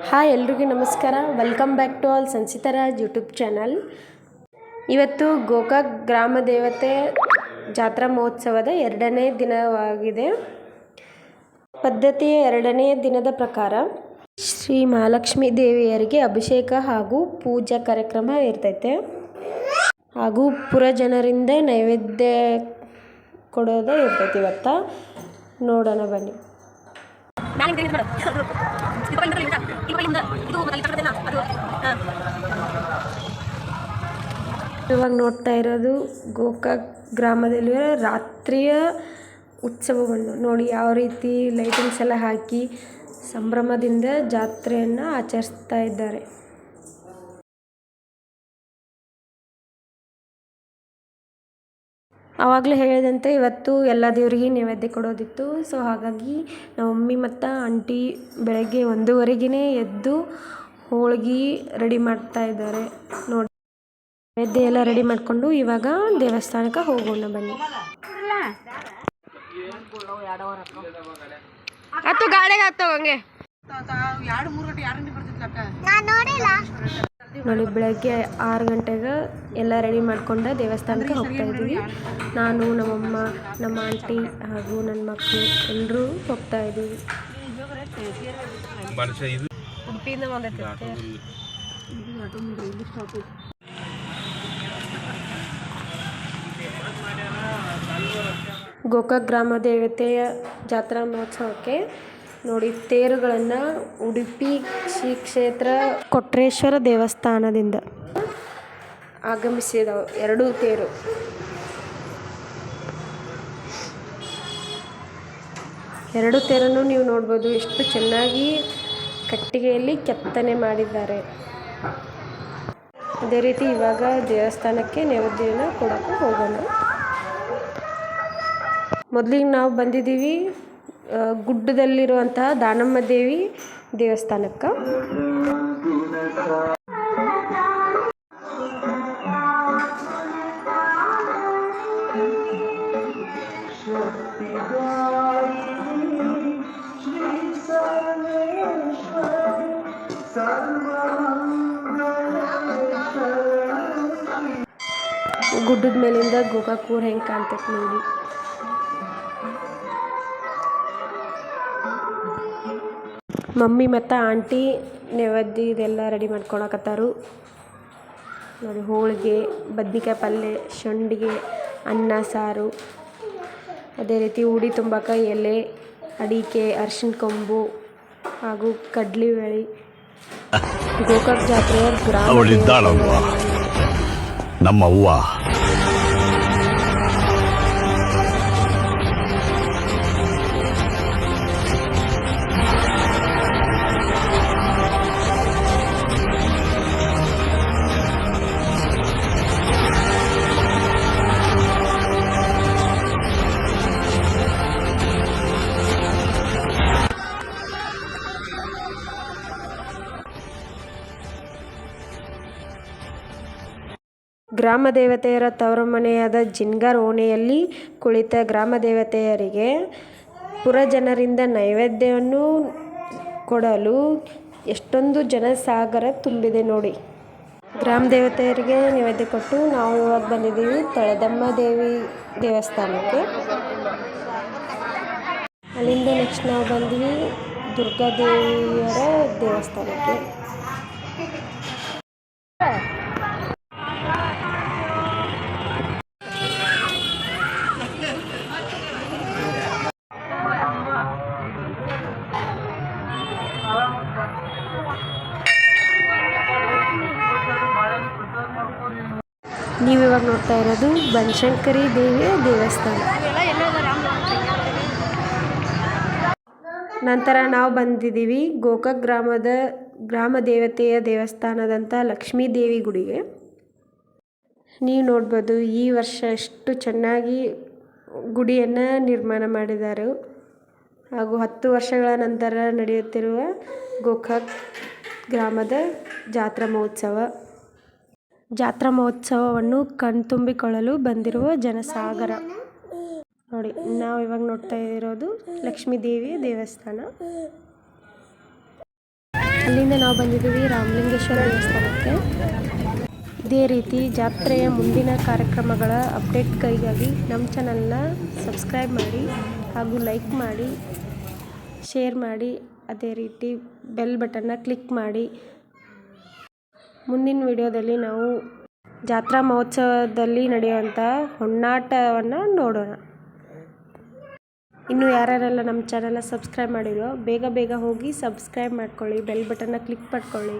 Hi ಎಲ್ರಿಗೂ ನಮಸ್ಕಾರ. Welcome back to all Sanchita Raj YouTube channel. ಇವತ್ತು ಗೋಕಾಕ್ ಗ್ರಾಮ ದೇವತೆ ಜಾತ್ರಾ ಮಹೋತ್ಸವದ 2ನೇ ದಿನವಾಗಿದೆ. ಪದ್ಧತಿಯ 2ನೇ ದಿನದ ಪ್ರಕಾರ ಶ್ರೀ ಮಹಾಲಕ್ಷ್ಮೀ ದೇವಿಯರಿಗೆ ಅಭಿಷೇಕ ಹಾಗೂ ಪೂಜಾ ಕಾರ್ಯಕ್ರಮ ಇರ್ತೈತೆ. ಹಾಗೂ ಪುರಜನರಿಂದ ನೈವೇದ್ಯ ಕೊಡೋದು ಇರ್ತೈತಿ. ಇವತ್ತು ನೋಡೋಣ ಬನ್ನಿ. ಇವಾಗ ನೋಡ್ತಾ ಇರೋದು ಗೋಕಾಕ್ ಗ್ರಾಮದಲ್ಲಿರೋ ರಾತ್ರಿಯ ಉತ್ಸವವನ್ನು ನೋಡಿ. ಯಾವ ರೀತಿ ಲೈಟಿಂಗ್ಸ್ ಎಲ್ಲ ಹಾಕಿ ಸಂಭ್ರಮದಿಂದ ಜಾತ್ರೆಯನ್ನು ಆಚರಿಸ್ತಾ ಇದ್ದಾರೆ. ಆವಾಗಲೇ ಹೇಳಿದಂತೆ ಇವತ್ತು ಎಲ್ಲ ದೇವರಿಗೆ ನೈವೇದ್ಯ ಕೊಡೋದಿತ್ತು. ಸೊ ಹಾಗಾಗಿ ನಮ್ಮ ಮಮ್ಮಿ ಮತ್ತು ಆಂಟಿ ಬೆಳಗ್ಗೆ 1:15ನೇ ಎದ್ದು ಹೋಳಿಗೆ ರೆಡಿ ಮಾಡ್ತಾ ಇದ್ದಾರೆ ನೋಡಿ. ನೈವೇದ್ಯ ಎಲ್ಲ ರೆಡಿ ಮಾಡಿಕೊಂಡು ಇವಾಗ ದೇವಸ್ಥಾನಕ್ಕೆ ಹೋಗೋಣ ಬನ್ನಿ. ನೋಡಿ, ಬೆಳಗ್ಗೆ 6 ಗಂಟೆಗೆ ಎಲ್ಲ ರೆಡಿ ಮಾಡ್ಕೊಂಡು ದೇವಸ್ಥಾನಕ್ಕೆ ಹೋಗ್ತಾ ಇದ್ದೀವಿ. ನಾನು, ನಮ್ಮಮ್ಮ, ನಮ್ಮ ಆಂಟಿ ಹಾಗೂ ನನ್ನ ಮಕ್ಕಳು ಎಲ್ಲರೂ ಹೋಗ್ತಾ ಇದ್ದೀವಿ. ಗೋಕಾಕ್ ಗ್ರಾಮ ದೇವತೆಯ ಜಾತ್ರಾ ಮಹೋತ್ಸವಕ್ಕೆ ನೋಡಿ, ತೇರುಗಳನ್ನು ಉಡುಪಿ ಶ್ರೀ ಕ್ಷೇತ್ರ ಕೊಟ್ರೇಶ್ವರ ದೇವಸ್ಥಾನದಿಂದ ಆಗಮಿಸಿದವು. 2 ತೇರು. ಎರಡು ತೇರನ್ನು ನೀವು ನೋಡ್ಬೋದು. ಎಷ್ಟು ಚೆನ್ನಾಗಿ ಕಟ್ಟಿಗೆಯಲ್ಲಿ ಕೆತ್ತನೆ ಮಾಡಿದ್ದಾರೆ. ಅದೇ ರೀತಿ ಇವಾಗ ದೇವಸ್ಥಾನಕ್ಕೆ ನೈವೇದ್ಯನ ಕೊಡೋಕೆ ಹೋಗೋಣ. ಮೊದಲಿಗೆ ನಾವು ಬಂದಿದ್ದೀವಿ ಗುಡ್ಡದಲ್ಲಿರುವಂತಹ ದಾನಮ್ಮ ದೇವಿ ದೇವಸ್ಥಾನಕ್ಕೆ. ಗುಡ್ಡದ ಮೇಲಿಂದ ಗೋಕಾಕ್ ಊರು ಹೆಂಗೆ ಕಾಣ್ತೈತೆ ನೋಡಿ. ಮಮ್ಮಿ ಮತ್ತು ಆಂಟಿ ನೈವೇದ್ಯ ಇದೆಲ್ಲ ರೆಡಿ ಮಾಡ್ಕೊಳಕತ್ತಾರು ನೋಡಿ. ಹೋಳಿಗೆ, ಬದ್ನಿಕಾಯಿ ಪಲ್ಯ, ಸಂಡಿಗೆ, ಅನ್ನ ಸಾರು, ಅದೇ ರೀತಿ ಉಡಿ ತುಂಬಾಕ ಎಲೆ, ಅಡಿಕೆ, ಅರಿಶಿನ ಕೊಂಬು ಹಾಗೂ ಕಡ್ಲಿಬೇಳೆ. ಗೋಕಾಕ್ ಜಾತ್ರೆಯ ಗ್ರಾಮ ನಮ್ಮವ್ವ ಗ್ರಾಮ ದೇವತೆಯರ ತವರು ಮನೆಯಾದ ಜಿನ್ಗಾರ್ ಓಣೆಯಲ್ಲಿ ಕುಳಿತ ಗ್ರಾಮ ದೇವತೆಯರಿಗೆ ಪುರಜನರಿಂದ ನೈವೇದ್ಯವನ್ನು ಕೊಡಲು ಎಷ್ಟೊಂದು ಜನಸಾಗರ ತುಂಬಿದೆ ನೋಡಿ. ಗ್ರಾಮ ದೇವತೆಯರಿಗೆ ನೈವೇದ್ಯ ಕೊಟ್ಟು ನಾವು ಇವಾಗ ಬಂದಿದ್ದೀವಿ ತಳದಮ್ಮ ದೇವಿ ದೇವಸ್ಥಾನಕ್ಕೆ. ಅಲ್ಲಿಂದ ನೆಕ್ಸ್ಟ್ ನಾವು ಬಂದ್ವಿ ದುರ್ಗಾದೇವಿಯರ ದೇವಸ್ಥಾನಕ್ಕೆ. ನೀವಿವಾಗ ನೋಡ್ತಾ ಇರೋದು ಬನಶಂಕರಿ ದೇವಿಯ ದೇವಸ್ಥಾನ. ನಂತರ ನಾವು ಬಂದಿದ್ದೀವಿ ಗೋಕಾಕ್ ಗ್ರಾಮ ದೇವತೆಯ ದೇವಸ್ಥಾನದಂಥ ಲಕ್ಷ್ಮೀ ದೇವಿ ಗುಡಿಗೆ. ನೀವು ನೋಡ್ಬೋದು ಈ ವರ್ಷ ಎಷ್ಟು ಚೆನ್ನಾಗಿ ಗುಡಿಯನ್ನು ನಿರ್ಮಾಣ ಮಾಡಿದ್ದಾರೆ. ಹಾಗೂ 10 ವರ್ಷಗಳ ನಂತರ ನಡೆಯುತ್ತಿರುವ ಗೋಕಾಕ್ ಗ್ರಾಮದ ಜಾತ್ರಾ ಮಹೋತ್ಸವವನ್ನು ಕಣ್ತುಂಬಿಕೊಳ್ಳಲು ಬಂದಿರುವ ಜನಸಾಗರ ನೋಡಿ. ನಾವು ಇವಾಗ ನೋಡ್ತಾ ಇರೋದು ಲಕ್ಷ್ಮೀ ದೇವಿಯ ದೇವಸ್ಥಾನ. ಅಲ್ಲಿಂದ ನಾವು ಬಂದಿದ್ದೀವಿ ರಾಮಲಿಂಗೇಶ್ವರ ದೇವಸ್ಥಾನಕ್ಕೆ. ಇದೇ ರೀತಿ ಜಾತ್ರೆಯ ಮುಂದಿನ ಕಾರ್ಯಕ್ರಮಗಳ ಅಪ್ಡೇಟ್ಗಳಿಗಾಗಿ ನಮ್ಮ ಚಾನಲ್ನ ಸಬ್ಸ್ಕ್ರೈಬ್ ಮಾಡಿ ಹಾಗೂ ಲೈಕ್ ಮಾಡಿ, ಶೇರ್ ಮಾಡಿ, ಅದೇ ರೀತಿ ಬೆಲ್ ಬಟನ್ನ ಕ್ಲಿಕ್ ಮಾಡಿ. ಮುಂದಿನ ವಿಡಿಯೋದಲ್ಲಿ ನಾವು ಜಾತ್ರಾ ಮಹೋತ್ಸವದಲ್ಲಿ ನಡೆಯುವಂಥ ಹೊಣ್ಣಾಟವನ್ನು ನೋಡೋಣ. ಇನ್ನು ಯಾರ್ಯಾರೆಲ್ಲ ನಮ್ಮ ಚಾನಲ್ನ ಸಬ್ಸ್ಕ್ರೈಬ್ ಮಾಡಿರೋ ಬೇಗ ಹೋಗಿ ಸಬ್ಸ್ಕ್ರೈಬ್ ಮಾಡ್ಕೊಳ್ಳಿ, ಬೆಲ್ ಬಟನ್ನ ಕ್ಲಿಕ್ ಮಾಡ್ಕೊಳ್ಳಿ.